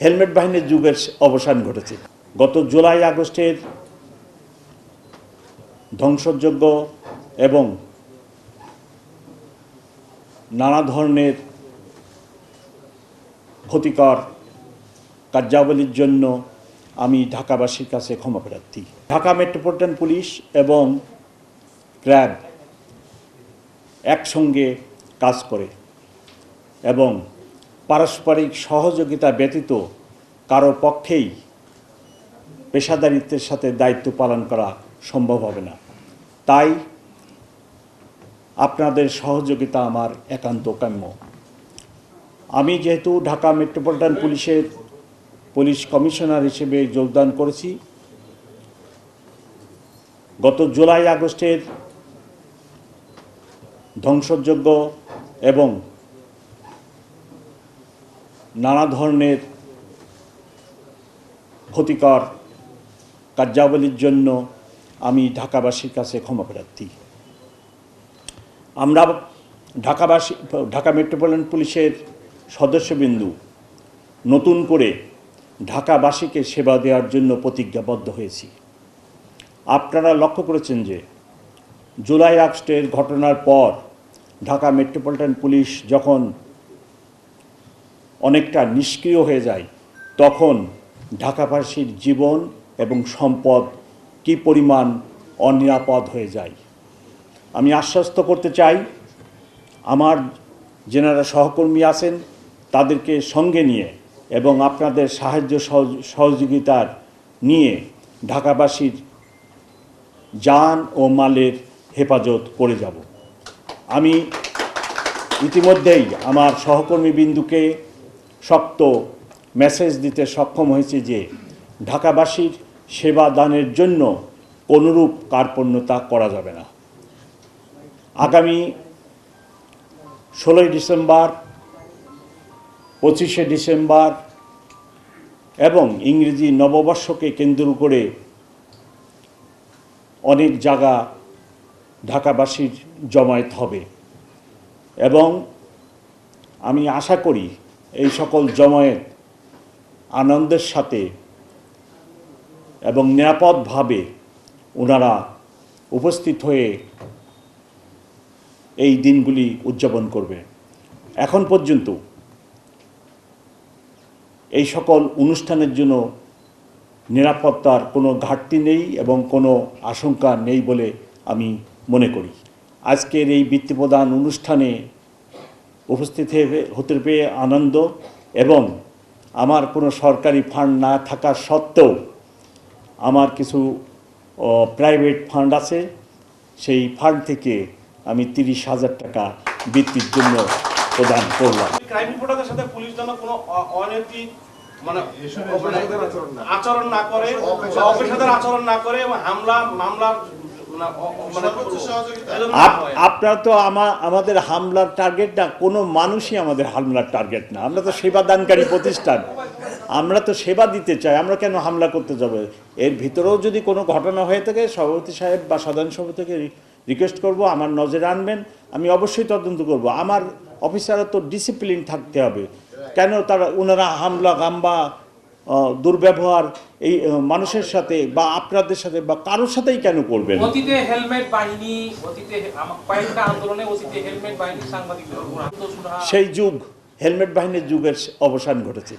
Helmet বাহিনীর যুগের অবসান ঘটেছে। গত জুলাই আগস্টের ধ্বংসযজ্ঞ এবং নানা ধরনের ক্ষতিকর কার্যাবলীর জন্য আমি ঢাকাবাসীর কাছে ক্ষমা প্রার্থী। ঢাকা মেট্রোপলিটন পুলিশ এবং র্যাব একসঙ্গে কাজ করে এবং পারস্পরিক সহযোগিতা ব্যতীত কারো পক্ষেই পেশাদারিত্বের সাথে দায়িত্ব পালন করা সম্ভব হবে না। তাই আপনাদের সহযোগিতা আমার একান্ত কাম্য। আমি যেহেতু ঢাকা মেট্রোপলিটন পুলিশের পুলিশ কমিশনার হিসেবে যোগদান করেছি, গত জুলাই আগস্টের ধ্বংসযজ্ঞ এবং নানা ধরনের ক্ষতিকর কার্যাবলীর জন্য আমি ঢাকাবাসীর কাছে ক্ষমা প্রার্থী। আমরা ঢাকা মেট্রোপলিটন পুলিশের সদস্যবৃন্দু নতুন করে ঢাকাবাসীকে সেবা দেওয়ার জন্য প্রতিজ্ঞাবদ্ধ হয়েছি। আপনারা লক্ষ্য করেছেন যে জুলাই আগস্টের ঘটনার পর ঢাকা মেট্রোপলিটন পুলিশ যখন অনেকটা নিষ্ক্রিয় হয়ে যায়, তখন ঢাকাবাসীর জীবন এবং সম্পদ কী পরিমাণ অনিরাপদ হয়ে যায়। আমি আশ্বস্ত করতে চাই, আমার যেনারা সহকর্মী আছেন তাদেরকে সঙ্গে নিয়ে এবং আপনাদের সাহায্য সহযোগিতার নিয়ে ঢাকাবাসীর জান ও মালের হেফাজত করে যাব। আমি ইতিমধ্যেই আমার সহকর্মীবৃন্দুকে শক্ত মেসেজ দিতে সক্ষম হয়েছি যে ঢাকাবাসীর সেবা দানের জন্য কোনোরূপ কার্পণ্যতা করা যাবে না। আগামী 16 ডিসেম্বর, 25শে ডিসেম্বর এবং ইংরেজি নববর্ষকে কেন্দ্র করে অনেক জায়গা ঢাকাবাসীর জমায়েত হবে এবং আমি আশা করি এই সকল জমায়েত আনন্দের সাথে এবং নিরাপদভাবে ওনারা উপস্থিত হয়ে এই দিনগুলি উদযাপন করবে। এখন পর্যন্ত এই সকল অনুষ্ঠানের জন্য নিরাপত্তার কোনো ঘাটতি নেই এবং কোনো আশঙ্কা নেই বলে আমি মনে করি। আজকের এই বৃত্তি প্রদান অনুষ্ঠানে উপস্থিত হতে পেরে আনন্দ এবং আমার কোনো সরকারি ফান্ড না থাকা সত্ত্বেও আমার কিছু প্রাইভেট ফান্ড আছে, সেই ফান্ড থেকে আমি 30,000 টাকা বৃত্তির জন্য প্রদান করলাম। ক্রাইম রিপোর্টারদের সাথে পুলিশ যেন কোনো অনৈতিক আচরণ না করে, অপেশাদার আচরণ না করে এবং মামলার আপনারা তো আমাদের হামলার টার্গেট না, কোনো মানুষই আমাদের হামলার টার্গেট না। আমরা তো সেবাদানকারী প্রতিষ্ঠান, আমরা তো সেবা দিতে চাই, আমরা কেন হামলা করতে যাব? এর ভিতরেও যদি কোনো ঘটনা হয়ে থাকে সভাপতি সাহেব বা সাধারণ সভাপতিকে রিকোয়েস্ট করব আমার নজরে আনবেন, আমি অবশ্যই তদন্ত করব। আমার অফিসাররা তো ডিসিপ্লিন থাকতে হবে, কেন ওনারা হামলা গাম্বা দুর্ব্যবহার এই মানুষের সাথে বা আপনাদের সাথে বা কারোর সাথেই কেন করবেন? অতীতে হেলমেট বাহিনী, অতীতে কয়েকটা আন্দোলনে অতীতে হেলমেট বাহিনী সাংবাদিকদের সেই যুগ হেলমেট বাহিনীর যুগের অবসান ঘটেছে।